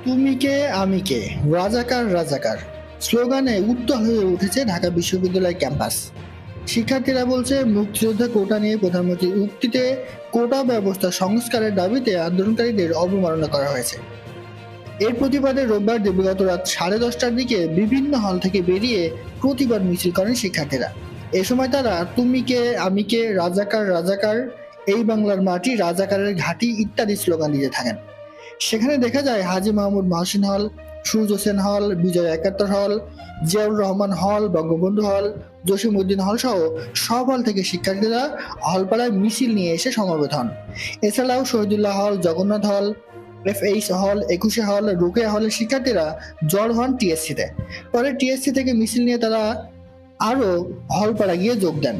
তুমি কে আমি কে, রাজাকার রাজাকার স্লোগানে উত্তাল হয়ে উঠেছে ঢাকা বিশ্ববিদ্যালয় ক্যাম্পাস। শিক্ষার্থীরা বলছে, মুক্তিযোদ্ধা কোটা নিয়ে প্রধানমন্ত্রীর উক্তিতে কোটা ব্যবস্থা সংস্কারের দাবিতে আন্দোলনকারীদের অবমাননা করা হয়েছে। এর প্রতিবাদে রোববার দিবাগত রাত 10:30টার দিকে বিভিন্ন হল থেকে বেরিয়ে প্রতিবাদ মিছিল করেন শিক্ষার্থীরা। এ সময় তারা তুমি কে আমি কে, রাজাকার রাজাকার, এই বাংলার মাটি, রাজাকারের ঘাঁটি ইত্যাদি স্লোগান দিতে থাকেন। সেখানে দেখা যায় হাজী মাহমুদ মহসিন হল, সুরজ হোসেন হল, বিজয় একাত্তর হল, জিয়াউর রহমান হল, বঙ্গবন্ধু হল, জসিমউদ্দিন হল সহ সব হল থেকে শিক্ষার্থীরা হলপাড়ায় মিছিল নিয়ে এসে সমবেত হন। এছাড়াও শহীদুল্লাহ হল, জগন্নাথ হল, FH হল, 21 হল, রোকেয়া হলের শিক্ষার্থীরা জড় হন TSC-তে। পরে TSC থেকে মিছিল নিয়ে তারা আরো হলপাড়া গিয়ে যোগ দেন।